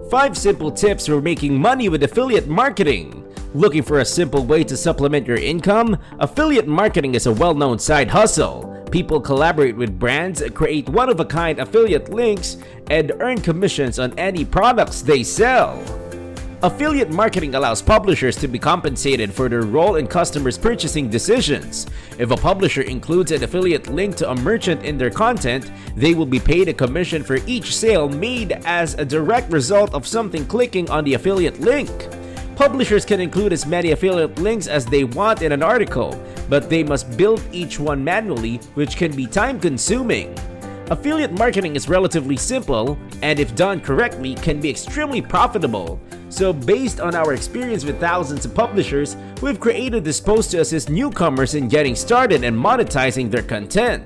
5 simple tips for making money with affiliate marketing. Looking for a simple way to supplement your income? Affiliate marketing is a well-known side hustle. People collaborate with brands, create one-of-a-kind affiliate links, and earn commissions on any products they sell. Affiliate marketing allows publishers to be compensated for their role in customers' purchasing decisions. If a publisher includes an affiliate link to a merchant in their content, they will be paid a commission for each sale made as a direct result of something clicking on the affiliate link. Publishers can include as many affiliate links as they want in an article, but they must build each one manually, which can be time-consuming. Affiliate marketing is relatively simple, and if done correctly, can be extremely profitable. So based on our experience with thousands of publishers, we've created this post to assist newcomers in getting started and monetizing their content.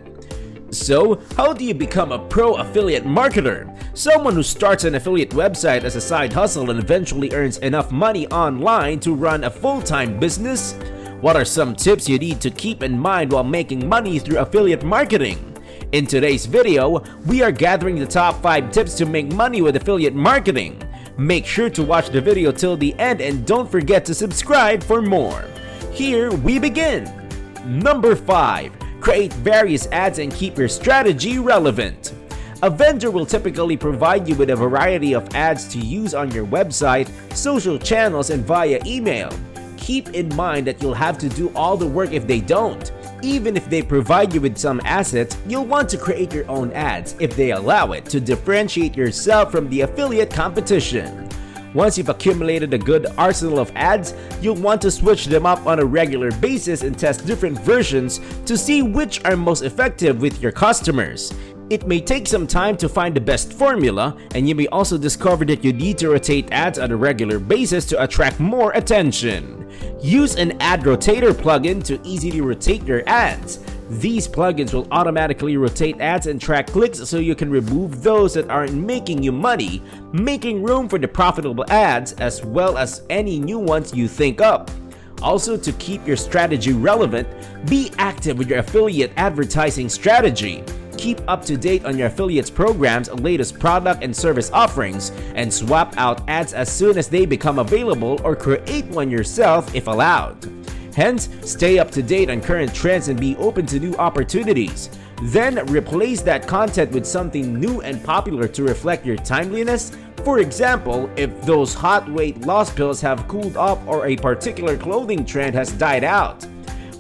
So, how do you become a pro affiliate marketer? Someone who starts an affiliate website as a side hustle and eventually earns enough money online to run a full-time business? What are some tips you need to keep in mind while making money through affiliate marketing? In today's video, we are gathering the top 5 tips to make money with affiliate marketing. Make sure to watch the video till the end and don't forget to subscribe for more. Here we begin. Number 5. Create various ads and keep your strategy relevant. A vendor will typically provide you with a variety of ads to use on your website, social channels, and via email. Keep in mind that you'll have to do all the work if they don't. Even if they provide you with some assets, you'll want to create your own ads if they allow it to differentiate yourself from the affiliate competition. Once you've accumulated a good arsenal of ads, you'll want to switch them up on a regular basis and test different versions to see which are most effective with your customers. It may take some time to find the best formula, and you may also discover that you need to rotate ads on a regular basis to attract more attention. Use an ad rotator plugin to easily rotate your ads. These plugins will automatically rotate ads and track clicks so you can remove those that aren't making you money, making room for the profitable ads as well as any new ones you think up. Also, to keep your strategy relevant, be active with your affiliate advertising strategy. Keep up to date on your affiliates programs, latest product and service offerings, and swap out ads as soon as they become available or create one yourself if allowed. Hence, stay up to date on current trends and be open to new opportunities. Then replace that content with something new and popular to reflect your timeliness. For example, if those hot weight loss pills have cooled off or a particular clothing trend has died out.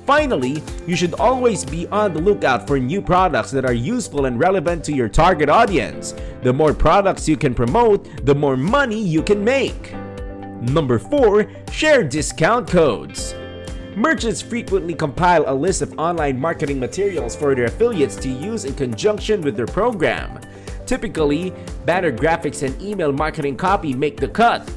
Finally, you should always be on the lookout for new products that are useful and relevant to your target audience. The more products you can promote, the more money you can make. Number 4. Share discount codes. Merchants frequently compile a list of online marketing materials for their affiliates to use in conjunction with their program. Typically, banner graphics and email marketing copy make the cut.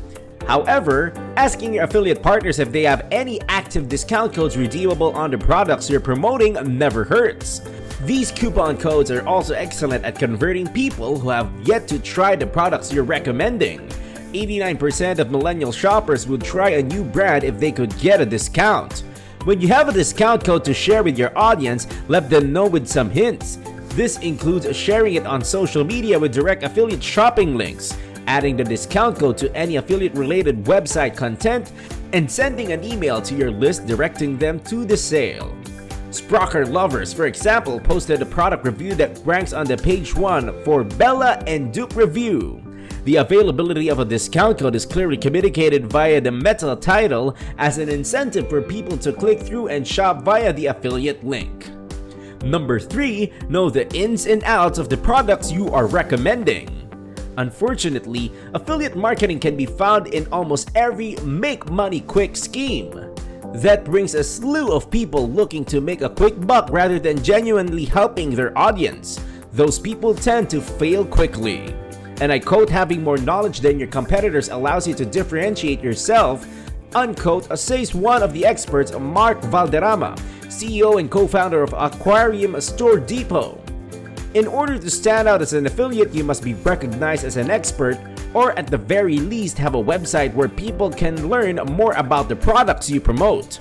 However, asking your affiliate partners if they have any active discount codes redeemable on the products you're promoting never hurts. These coupon codes are also excellent at converting people who have yet to try the products you're recommending. 89% of millennial shoppers would try a new brand if they could get a discount. When you have a discount code to share with your audience, let them know with some hints. This includes sharing it on social media with direct affiliate shopping links, adding the discount code to any affiliate-related website content, and sending an email to your list directing them to the sale. Sprocker Lovers, for example, posted a product review that ranks on the page 1 for Bella and Duke review. The availability of a discount code is clearly communicated via the meta title as an incentive for people to click through and shop via the affiliate link. Number 3. Know the ins and outs of the products you are recommending. Unfortunately, affiliate marketing can be found in almost every make money quick scheme. That brings a slew of people looking to make a quick buck rather than genuinely helping their audience. Those people tend to fail quickly. And I quote, having more knowledge than your competitors allows you to differentiate yourself, unquote, says one of the experts, Mark Valderrama, CEO and co-founder of Aquarium Store Depot. In order to stand out as an affiliate, you must be recognized as an expert, or at the very least have a website where people can learn more about the products you promote.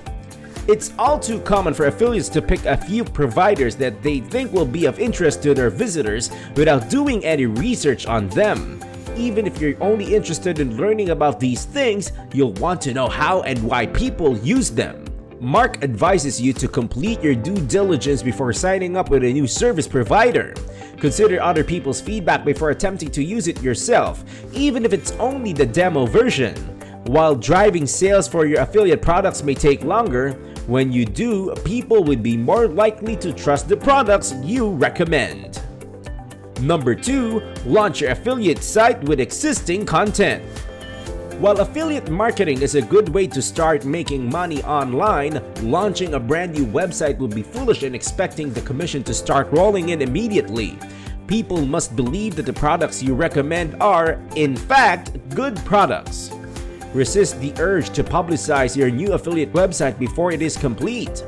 It's all too common for affiliates to pick a few providers that they think will be of interest to their visitors without doing any research on them. Even if you're only interested in learning about these things, you'll want to know how and why people use them. Mark advises you to complete your due diligence before signing up with a new service provider. Consider other people's feedback before attempting to use it yourself, even if it's only the demo version. While driving sales for your affiliate products may take longer, when you do, people will be more likely to trust the products you recommend. Number 2, launch your affiliate site with existing content. While affiliate marketing is a good way to start making money online, launching a brand new website would be foolish in expecting the commission to start rolling in immediately. People must believe that the products you recommend are, in fact, good products. Resist the urge to publicize your new affiliate website before it is complete.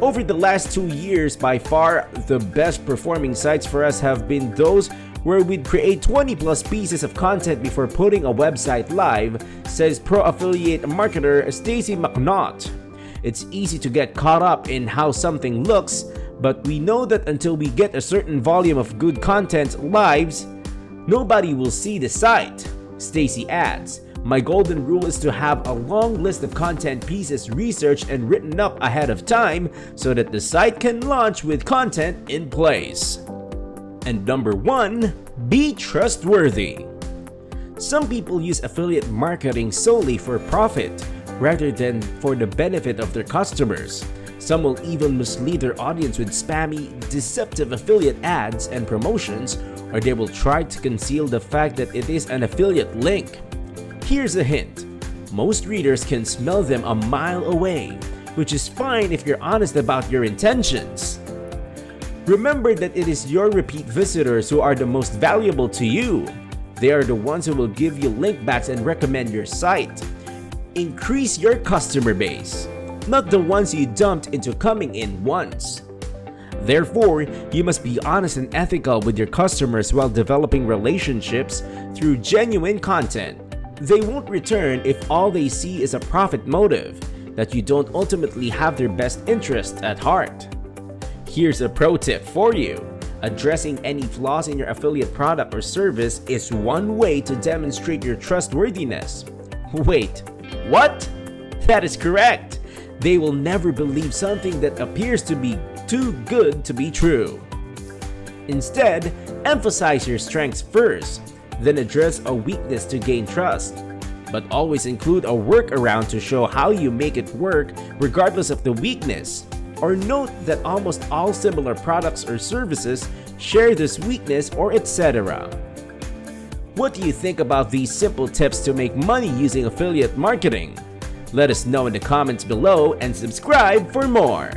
Over the last 2 years, by far, the best performing sites for us have been those where we'd create 20 plus pieces of content before putting a website live, says pro affiliate marketer Stacy McNaught. It's easy to get caught up in how something looks, but we know that until we get a certain volume of good content live, nobody will see the site. Stacy adds, "My golden rule is to have a long list of content pieces researched and written up ahead of time so that the site can launch with content in place." And number 1, be trustworthy. Some people use affiliate marketing solely for profit rather than for the benefit of their customers. Some will even mislead their audience with spammy, deceptive affiliate ads and promotions, or they will try to conceal the fact that it is an affiliate link. Here's a hint. Most readers can smell them a mile away, which is fine if you're honest about your intentions. Remember that it is your repeat visitors who are the most valuable to you. They are the ones who will give you link backs and recommend your site. Increase your customer base, not the ones you dumped into coming in once. Therefore, you must be honest and ethical with your customers while developing relationships through genuine content. They won't return if all they see is a profit motive, that you don't ultimately have their best interest at heart. Here's a pro tip for you. Addressing any flaws in your affiliate product or service is one way to demonstrate your trustworthiness. Wait, what? That is correct. They will never believe something that appears to be too good to be true. Instead, emphasize your strengths first, then address a weakness to gain trust. But always include a workaround to show how you make it work regardless of the weakness. Or note that almost all similar products or services share this weakness or etc. What do you think about these simple tips to make money using affiliate marketing? Let us know in the comments below and subscribe for more.